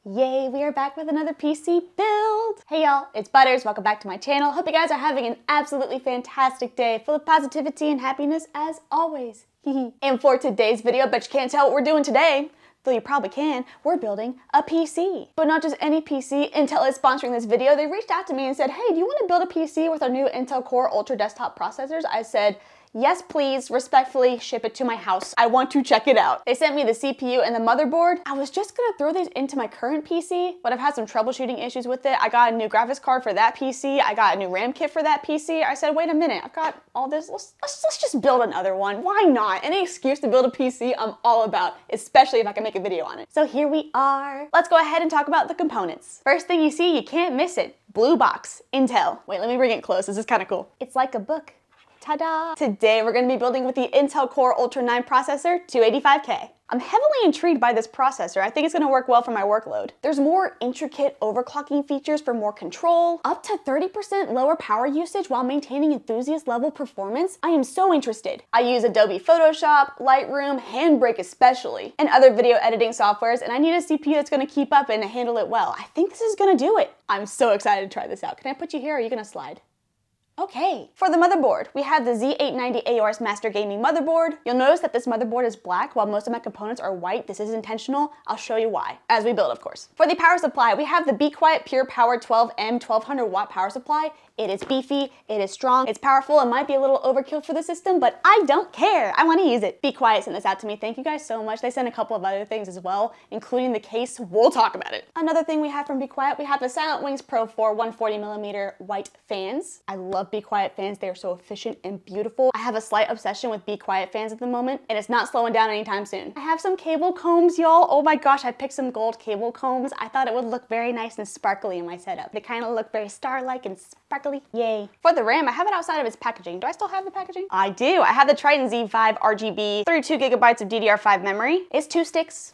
Yay, we are back with another PC build. Hey y'all, it's Butters. Welcome back to my channel. Hope you guys are having an absolutely fantastic day full of positivity and happiness as always. And for today's video, bet you can't tell what we're doing today, though you probably can, we're building a PC. But not just any PC. Intel is sponsoring this video. They reached out to me and said, hey, do you want to build a PC with our new Intel Core Ultra desktop processors? I said, yes, please, respectfully, ship it to my house. I want to check it out. They sent me the CPU and the motherboard. I was just gonna throw these into my current PC, but I've had some troubleshooting issues with it. I got a new graphics card for that PC. I got a new RAM kit for that PC. I said, wait a minute, I've got all this. Let's just build another one. Why not? Any excuse to build a PC, I'm all about, especially if I can make a video on it. So here we are. Let's go ahead and talk about the components. First thing you see, you can't miss it. Blue box, Intel. Wait, let me bring it close. This is kind of cool. It's like a book. Ta-da! Today we're going to be building with the Intel Core Ultra 9 processor, 285K. I'm heavily intrigued by this processor. I think it's going to work well for my workload. There's more intricate overclocking features for more control, up to 30% lower power usage while maintaining enthusiast level performance. I am so interested. I use Adobe Photoshop, Lightroom, Handbrake especially, and other video editing softwares, and I need a CPU that's going to keep up and handle it well. I think this is going to do it. I'm so excited to try this out. Can I put you here or are you going to slide? Okay, for the motherboard, we have the Z890 AOR's Master Gaming motherboard. You'll notice that this motherboard is black while most of my components are white. This is intentional. I'll show you why, as we build, of course. For the power supply, we have the Be Quiet Pure Power 12M 1200 watt power supply. It is beefy, it is strong, it's powerful, it might be a little overkill for the system, but I don't care. I want to use it. Be Quiet sent this out to me. Thank you guys so much. They sent a couple of other things as well, including the case. We'll talk about it. Another thing we have from Be Quiet, we have the Silent Wings Pro 4 140mm white fans. I love Be Quiet fans. They are so efficient and beautiful. I have a slight obsession with Be Quiet fans at the moment, and it's not slowing down anytime soon. I have some cable combs, y'all. Oh my gosh, I picked some gold cable combs. I thought it would look very nice and sparkly in my setup. They kind of look very star-like and sparkly. Yay. For the RAM, I have it outside of its packaging. Do I still have the packaging? I do. I have the Triton Z5 RGB, 32GB of DDR5 memory. It's 2 sticks.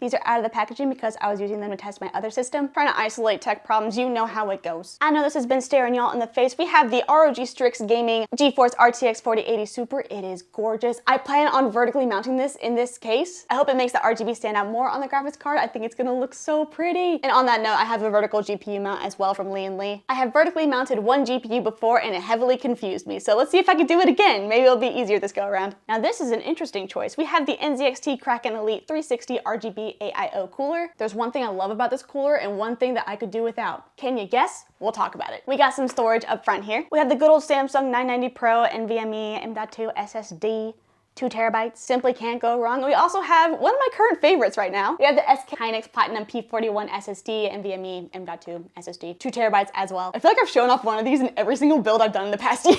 These are out of the packaging because I was using them to test my other system. Trying to isolate tech problems, you know how it goes. I know this has been staring y'all in the face. We have the ROG Strix Gaming GeForce RTX 4080 Super. It is gorgeous. I plan on vertically mounting this in this case. I hope it makes the RGB stand out more on the graphics card. I think it's gonna look so pretty. And on that note, I have a vertical GPU mount as well from Lee & Lee. I have vertically mounted one GPU before and it heavily confused me. So let's see if I can do it again. Maybe it'll be easier this go around. Now this is an interesting choice. We have the NZXT Kraken Elite 360 RGB AIO cooler. There's one thing I love about this cooler and one thing that I could do without. Can you guess? We'll talk about it. We got some storage up front here. We have the good old Samsung 990 Pro NVMe M.2 SSD, 2 terabytes. Simply can't go wrong. We also have one of my current favorites right now. We have the SK Hynix Platinum P41 SSD, NVMe M.2 SSD, 2 terabytes as well. I feel like I've shown off one of these in every single build I've done in the past year.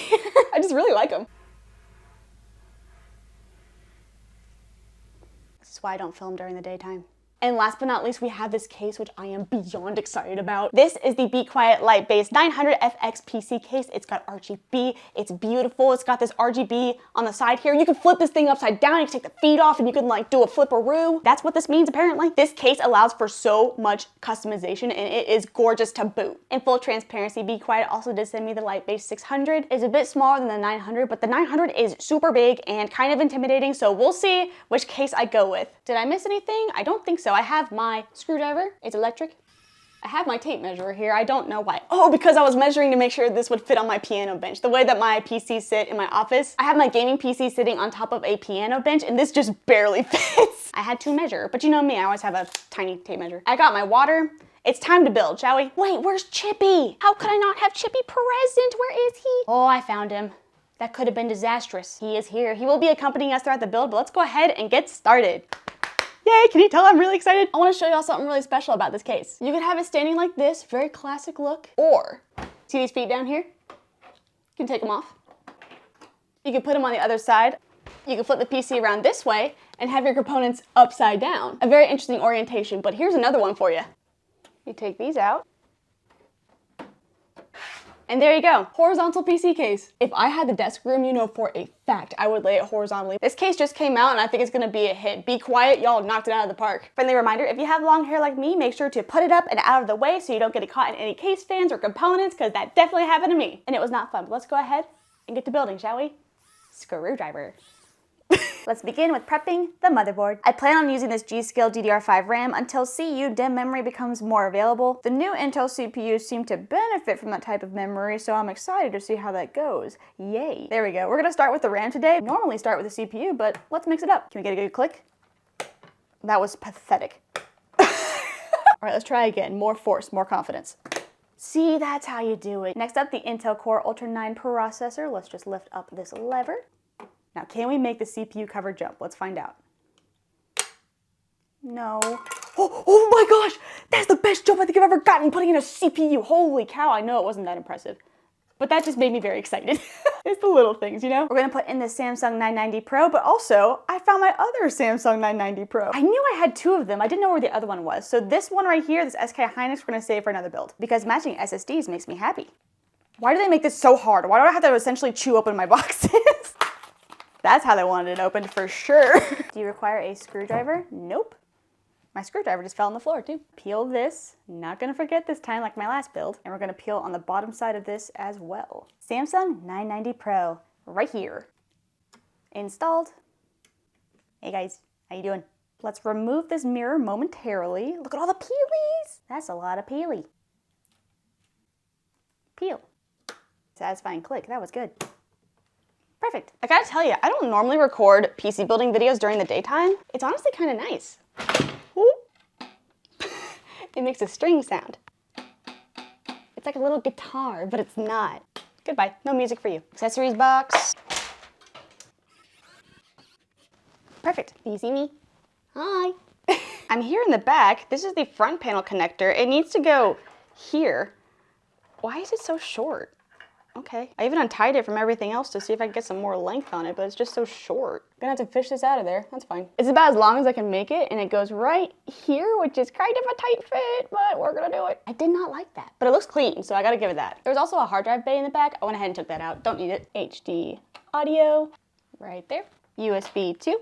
I just really like them. This is why I don't film during the daytime. And last but not least, we have this case, which I am beyond excited about. This is the Be Quiet Light-based 900FX PC case. It's got RGB, it's beautiful. It's got this RGB on the side here. You can flip this thing upside down, you can take the feet off, and you can like do a flipperoo. That's what this means apparently. This case allows for so much customization and it is gorgeous to boot. In full transparency, Be Quiet also did send me the Light-based 600. It's a bit smaller than the 900, but the 900 is super big and kind of intimidating, so we'll see which case I go with. Did I miss anything? I don't think so. I have my screwdriver, it's electric. I have my tape measure here, I don't know why. Oh, because I was measuring to make sure this would fit on my piano bench. The way that my PCs sit in my office, I have my gaming PC sitting on top of a piano bench and this just barely fits. I had to measure, but you know me, I always have a tiny tape measure. I got my water. It's time to build, shall we? Wait, where's Chippy? How could I not have Chippy present? Where is he? Oh, I found him. That could have been disastrous. He is here. He will be accompanying us throughout the build, but let's go ahead and get started. Yay, can you tell I'm really excited? I want to show y'all something really special about this case. You can have it standing like this, very classic look, or see these feet down here? You can take them off. You can put them on the other side. You can flip the PC around this way and have your components upside down. A very interesting orientation, but here's another one for you. You take these out. And there you go, horizontal PC case. If I had the desk room, you know for a fact I would lay it horizontally. This case just came out and I think it's gonna be a hit. Be Quiet, y'all knocked it out of the park. Friendly reminder, if you have long hair like me, make sure to put it up and out of the way so you don't get it caught in any case fans or components, because that definitely happened to me. And it was not fun, but let's go ahead and get to building, shall we? Screwdriver. Let's begin with prepping the motherboard. I plan on using this G.Skill DDR5 RAM until CU DIMM memory becomes more available. The new Intel CPUs seem to benefit from that type of memory, so I'm excited to see how that goes. Yay. There we go. We're gonna start with the RAM today. Normally start with the CPU, but let's mix it up. Can we get a good click? That was pathetic. All right, let's try again. More force, more confidence. See, that's how you do it. Next up, the Intel Core Ultra 9 processor. Let's just lift up this lever. Now, can we make the CPU cover jump? Let's find out. No. Oh my gosh! That's the best jump I think I've ever gotten putting in a CPU. Holy cow, I know it wasn't that impressive. But that just made me very excited. It's the little things, you know? We're gonna put in the Samsung 990 Pro, but also, I found my other Samsung 990 Pro. I knew I had two of them. I didn't know where the other one was. So this one right here, this SK Hynix, we're gonna save for another build because matching SSDs makes me happy. Why do they make this so hard? Why do I have to essentially chew open my boxes? That's how they wanted it opened for sure. Do you require a screwdriver? Nope. My screwdriver just fell on the floor too. Peel this, not gonna forget this time like my last build, and we're gonna peel on the bottom side of this as well. Samsung 990 Pro, right here. Installed. Hey guys, how you doing? Let's remove this mirror momentarily. Look at all the peelies. That's a lot of peely. Peel. Satisfying click, that was good. Perfect. I gotta tell you, I don't normally record PC building videos during the daytime. It's honestly kind of nice. It makes a string sound. It's like a little guitar, but it's not. Goodbye, no music for you. Accessories box. Perfect. Do you see me? Hi. I'm here in the back. This is the front panel connector. It needs to go here. Why is it so short? Okay. I even untied it from everything else to see if I can get some more length on it, but it's just so short. Gonna have to fish this out of there. That's fine. It's about as long as I can make it, and it goes right here, which is kind of a tight fit, but we're gonna do it. I did not like that, but it looks clean, so I gotta give it that. There's also a hard drive bay in the back. I went ahead and took that out. Don't need it. HD audio, right there. USB 2.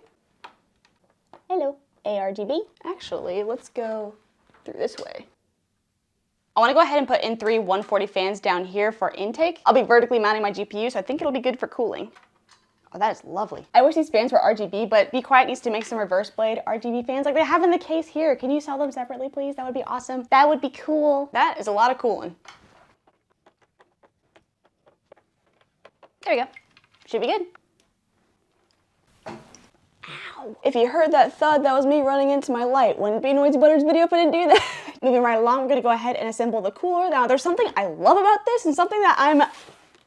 Hello. ARGB. Actually, let's go through this way. I want to go ahead and put in 3 140 fans down here for intake. I'll be vertically mounting my GPU, so I think it'll be good for cooling. Oh, that is lovely. I wish these fans were RGB, but Be Quiet needs to make some reverse blade RGB fans like they have in the case here. Can you sell them separately, please? That would be awesome. That would be cool. That is a lot of cooling. There we go. Should be good. Ow. If you heard that thud, that was me running into my light. Wouldn't be a NoisyButters video if I didn't do that. Moving right along, we're gonna go ahead and assemble the cooler. Now, there's something I love about this and something that I'm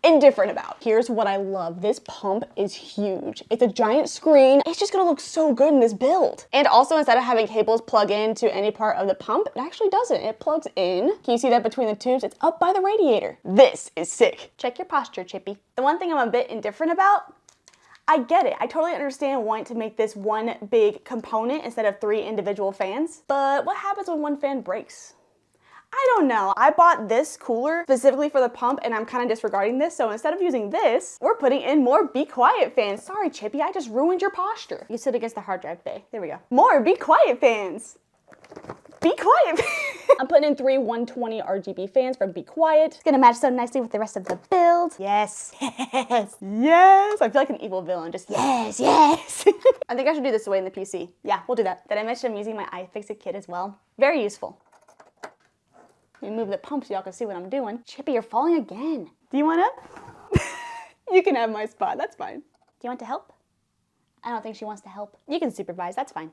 indifferent about. Here's what I love. This pump is huge. It's a giant screen. It's just gonna look so good in this build. And also, instead of having cables plug into any part of the pump, it actually doesn't. It plugs in. Can you see that between the tubes? It's up by the radiator. This is sick. Check your posture, Chippy. The one thing I'm a bit indifferent about, I get it. I totally understand wanting to make this one big component instead of 3 individual fans. But what happens when one fan breaks? I don't know. I bought this cooler specifically for the pump and I'm kind of disregarding this. So instead of using this, we're putting in more Be Quiet fans. Sorry, Chippy, I just ruined your posture. You sit against the hard drive bay. There we go. More Be Quiet fans. Be Quiet. I'm putting in 3 120 RGB fans from Be Quiet. It's gonna match so nicely with the rest of the build. Yes, yes, yes. I feel like an evil villain, just yes, yes. I think I should do this away in the PC. Yeah, we'll do that. Did I mention I'm using my iFixit kit as well? Very useful. Let me move the pump so y'all can see what I'm doing. Chippy, you're falling again. Do you want up? You can have my spot, that's fine. Do you want to help? I don't think she wants to help. You can supervise, that's fine.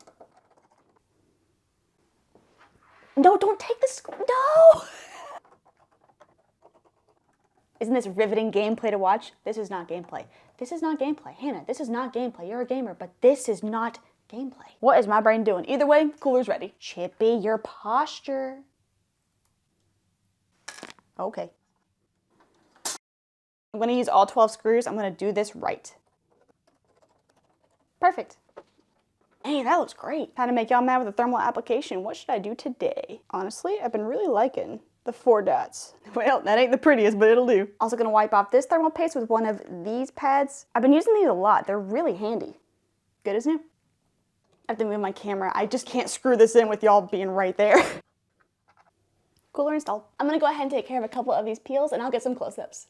No, don't take the no! Isn't this riveting gameplay to watch? This is not gameplay. This is not gameplay. Hannah, this is not gameplay. You're a gamer, but this is not gameplay. What is my brain doing? Either way, cooler's ready. Chippy, your posture. Okay. I'm gonna use all 12 screws. I'm gonna do this right. Perfect. Hey, that looks great. How to make y'all mad with a thermal application. What should I do today? Honestly, I've been really liking the 4 dots. Well, that ain't the prettiest, but it'll do. Also gonna wipe off this thermal paste with one of these pads. I've been using these a lot. They're really handy. Good as new. I have to move my camera. I just can't screw this in with y'all being right there. Cooler installed. I'm gonna go ahead and take care of a couple of these peels and I'll get some close-ups.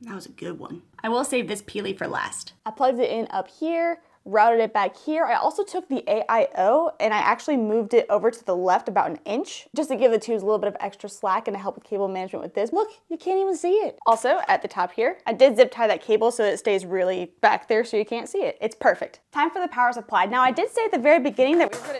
That was a good one. I will save this peely for last. I plugged it in up here, routed it back here. I also took the AIO and I actually moved it over to the left about an inch just to give the tubes a little bit of extra slack and to help with cable management with this. Look, you can't even see it. Also, at the top here, I did zip tie that cable so it stays really back there so you can't see it. It's perfect. Time for the power supply. Now, I did say at the very beginning that we were gonna...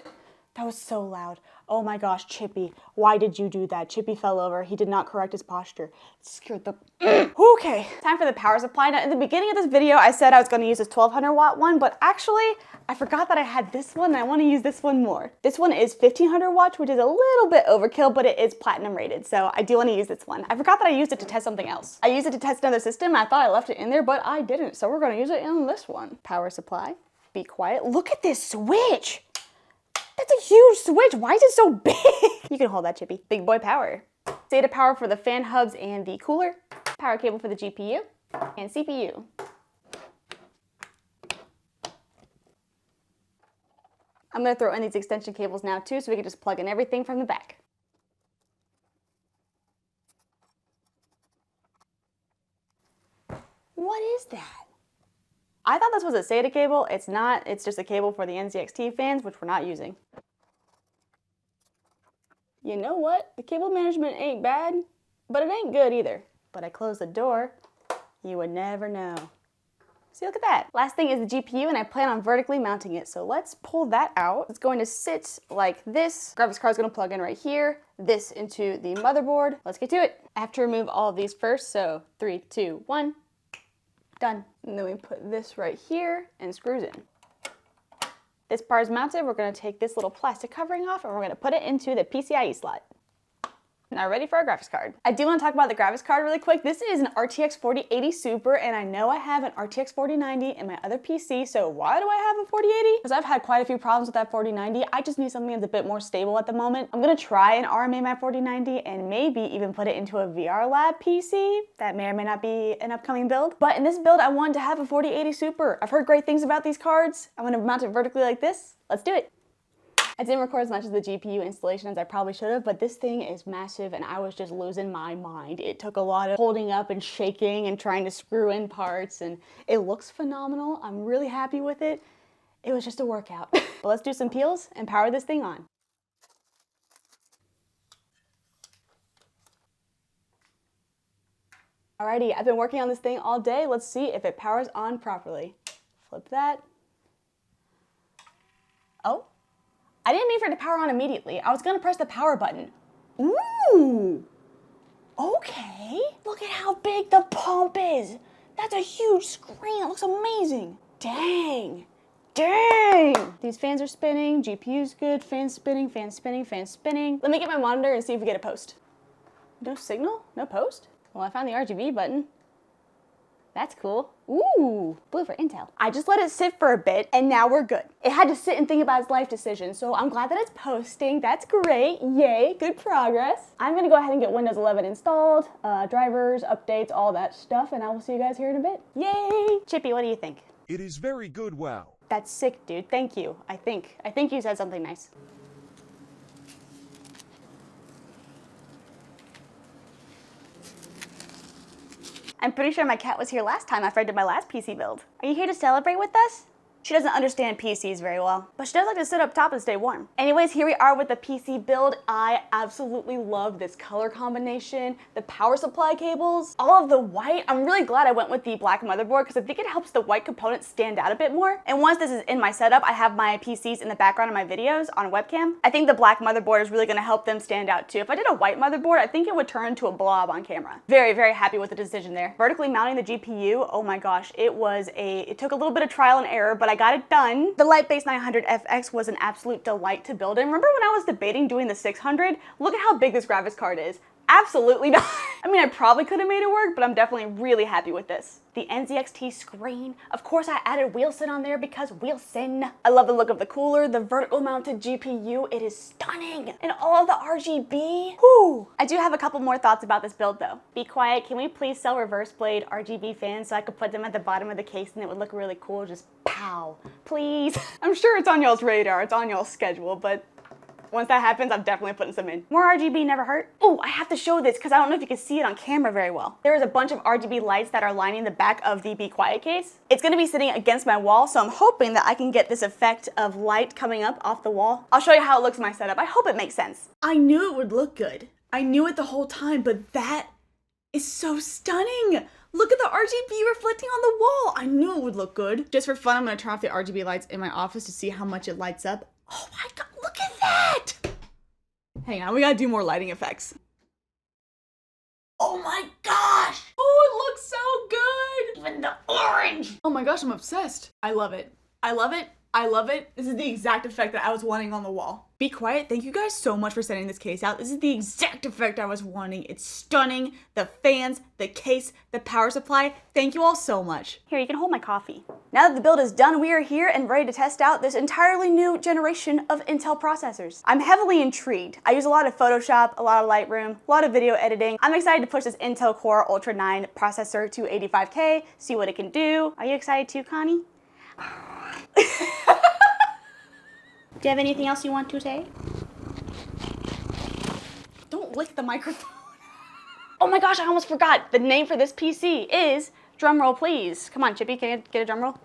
That was so loud. Oh my gosh, Chippy, why did you do that? Chippy fell over. He did not correct his posture. It scared the... Okay, time for the power supply. Now, in the beginning of this video, I said I was gonna use this 1200 watt one, but actually, I forgot that I had this one and I wanna use this one more. This one is 1500 watts, which is a little bit overkill, but it is platinum rated, so I do wanna use this one. I forgot that I used it to test something else. I used it to test another system. I thought I left it in there, but I didn't, so we're gonna use it in this one. Power supply, be quiet. Look at this switch. That's a huge switch. Why is it so big? You can hold that, Chippy. Big boy power. SATA power for the fan hubs and the cooler. Power cable for the GPU and CPU. I'm gonna throw in these extension cables now too so we can just plug in everything from the back. What is that? I thought this was a SATA cable. It's not. It's just a cable for the NZXT fans, which we're not using. You know what? The cable management ain't bad, but it ain't good either. But I closed the door. You would never know. See, look at that. Last thing is the GPU, and I plan on vertically mounting it. So let's pull that out. It's going to sit like this. Graphics card's gonna plug in right here. This into the motherboard. Let's get to it. I have to remove all of these first, so 3, 2, 1. Done. And then we put this right here and screws in. This part is mounted. We're going to take this little plastic covering off and we're going to put it into the PCIe slot. Now ready for our graphics card. I do want to talk about the graphics card really quick. This is an RTX 4080 Super, and I know I have an RTX 4090 in my other PC, so why do I have a 4080? Because I've had quite a few problems with that 4090. I just need something that's a bit more stable at the moment. I'm gonna try and RMA my 4090 and maybe even put it into a VR Lab PC. That may or may not be an upcoming build. But in this build, I wanted to have a 4080 Super. I've heard great things about these cards. I'm gonna mount it vertically like this. Let's do it. I didn't record as much of the GPU installation as I probably should have, but this thing is massive and I was just losing my mind. It took a lot of holding up and shaking and trying to screw in parts, and it looks phenomenal. I'm really happy with it. It was just a workout. But let's do some peels and power this thing on. Alrighty, I've been working on this thing all day. Let's see if it powers on properly. Flip that. Oh. I didn't mean for it to power on immediately. I was gonna press the power button. Ooh, okay. Look at how big the pump is. That's a huge screen, it looks amazing. Dang, dang. These fans are spinning, GPU's good, fans spinning, fans spinning, fans spinning. Let me get my monitor and see if we get a post. No signal, no post? Well, I found the RGB button. That's cool. Ooh, blue for Intel. I just let it sit for a bit and now we're good. It had to sit and think about its life decision, so I'm glad that it's posting. That's great, yay, good progress. I'm gonna go ahead and get Windows 11 installed, drivers, updates, all that stuff, and I will see you guys here in a bit. Yay! Chippy, what do you think? It is very good, wow. That's sick, dude, thank you, I think you said something nice. I'm pretty sure my cat was here last time after I did my last PC build. Are you here to celebrate with us? She doesn't understand PCs very well, but she does like to sit up top and stay warm. Anyways, here we are with the PC build. I absolutely love this color combination, the power supply cables, all of the white. I'm really glad I went with the black motherboard because I think it helps the white components stand out a bit more. And once this is in my setup, I have my PCs in the background of my videos on webcam. I think the black motherboard is really gonna help them stand out too. If I did a white motherboard, I think it would turn into a blob on camera. Very, very happy with the decision there. Vertically mounting the GPU, oh my gosh, it took a little bit of trial and error, but I got it done. The Lightbase 900FX was an absolute delight to build. And remember when I was debating doing the 600? Look at how big this graphics card is. Absolutely not. I mean, I probably could have made it work, but I'm definitely really happy with this. The NZXT screen. Of course, I added Wilson on there because Wilson. I love the look of the cooler, the vertical mounted GPU. It is stunning. And all of the RGB. Whew. I do have a couple more thoughts about this build though. Be quiet. Can we please sell reverse blade RGB fans so I could put them at the bottom of the case and it would look really cool? Just pow, please. I'm sure it's on y'all's radar. It's on y'all's schedule, but Once that happens, I'm definitely putting some in. More RGB never hurt. Oh, I have to show this because I don't know if you can see it on camera very well. There is a bunch of RGB lights that are lining the back of the Be Quiet case. It's gonna be sitting against my wall, so I'm hoping that I can get this effect of light coming up off the wall. I'll show you how it looks in my setup. I hope it makes sense. I knew it would look good. I knew it the whole time, but that is so stunning. Look at the RGB reflecting on the wall. I knew it would look good. Just for fun, I'm gonna turn off the RGB lights in my office to see how much it lights up. Oh my God, look at that. Hang on, we gotta do more lighting effects. Oh my gosh. Oh, it looks so good. Even the orange. Oh my gosh, I'm obsessed. I love it. I love it. I love it. This is the exact effect that I was wanting on the wall. Be Quiet, thank you guys so much for sending this case out. This is the exact effect I was wanting. It's stunning. The fans, the case, the power supply. Thank you all so much. Here, you can hold my coffee. Now that the build is done, we are here and ready to test out this entirely new generation of Intel processors. I'm heavily intrigued. I use a lot of Photoshop, a lot of Lightroom, a lot of video editing. I'm excited to push this Intel Core Ultra 9 processor to 85K, see what it can do. Are you excited too, Connie? Do you have anything else you want to say? Don't lick the microphone. Oh my gosh, I almost forgot. The name for this PC is, drumroll please. Come on, Chippy, can you get a drumroll?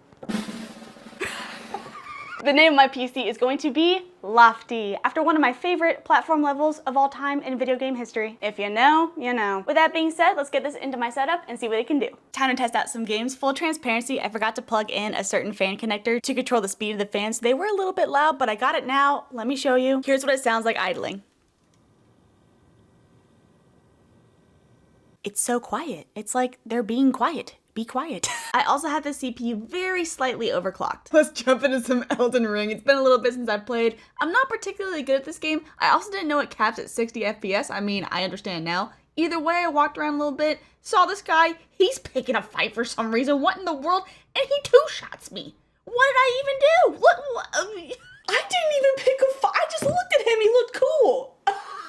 The name of my PC is going to be Lofty, after one of my favorite platform levels of all time in video game history. If you know, you know. With that being said, let's get this into my setup and see what it can do. Time to test out some games. Full transparency, I forgot to plug in a certain fan connector to control the speed of the fans. They were a little bit loud, but I got it now. Let me show you. Here's what it sounds like idling. It's so quiet. It's like they're being quiet. Be quiet. I also have the CPU very slightly overclocked. Let's jump into some Elden Ring. It's been a little bit since I've played. I'm not particularly good at this game. I also didn't know it caps at 60 FPS. I mean, I understand now. Either way, I walked around a little bit, saw this guy. He's picking a fight for some reason. What in the world? And he two-shots me. What did I even do? What? I didn't even pick a fight. I just looked at him. He looked cool.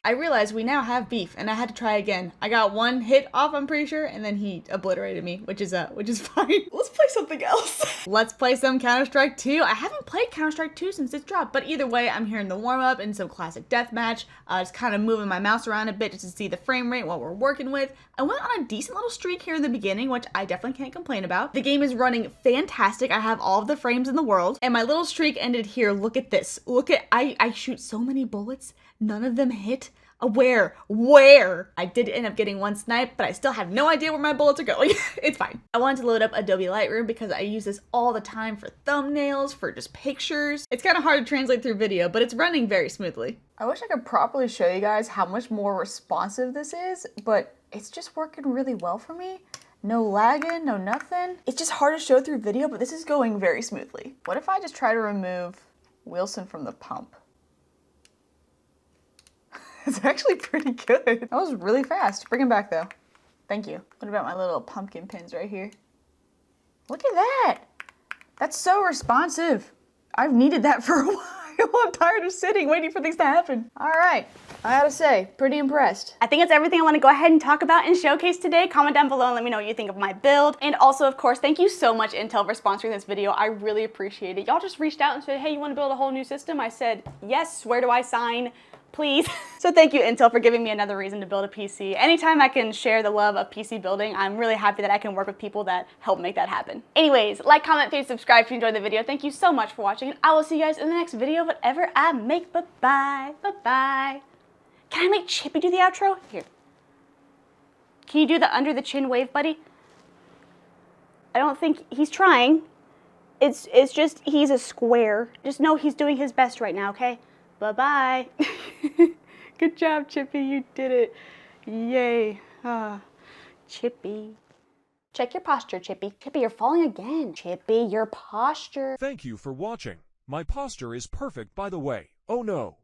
I realized we now have beef, and I had to try again. I got one hit off, I'm pretty sure, and then he obliterated me, which is fine. Let's play something else. Let's play some Counter-Strike 2. I haven't played Counter-Strike 2 since it dropped, but either way, I'm here in the warm-up and some classic deathmatch. Just kind of moving my mouse around a bit just to see the frame rate, what we're working with. I went on a decent little streak here in the beginning, which I definitely can't complain about. The game is running fantastic. I have all of the frames in the world, and my little streak ended here. Look at this. Look at, I shoot so many bullets. None of them hit. Where? I did end up getting one snipe, but I still have no idea where my bullets are going. It's fine. I wanted to load up Adobe Lightroom because I use this all the time for thumbnails, for just pictures. It's kind of hard to translate through video, but it's running very smoothly. I wish I could properly show you guys how much more responsive this is, but it's just working really well for me. No lagging, no nothing. It's just hard to show through video, but this is going very smoothly. What if I just try to remove Wilson from the pump? It's actually pretty good. That was really fast. Bring him back though. Thank you. What about my little pumpkin pins right here? Look at that. That's so responsive. I've needed that for a while. I'm tired of sitting waiting for things to happen. All right, I gotta say, pretty impressed. I think that's everything I want to go ahead and talk about and showcase today. Comment down below and let me know what you think of my build. And also, of course, thank you so much, Intel, for sponsoring this video. I really appreciate it. Y'all just reached out and said, hey, you want to build a whole new system? I said, yes, where do I sign? Please. So thank you, Intel, for giving me another reason to build a PC. Anytime I can share the love of PC building, I'm really happy that I can work with people that help make that happen. Anyways, like, comment, please subscribe if you enjoyed the video. Thank you so much for watching, and I will see you guys in the next video, whatever I make. Bye-bye. Bye-bye. Can I make Chippy do the outro? Here. Can you do the under the chin wave, buddy? I don't think he's trying. It's just he's a square. Just know he's doing his best right now, okay? Bye-bye. Good job, Chippy. You did it. Yay. Chippy. Check your posture, Chippy. Chippy, you're falling again. Chippy, your posture. Thank you for watching. My posture is perfect, by the way. Oh no.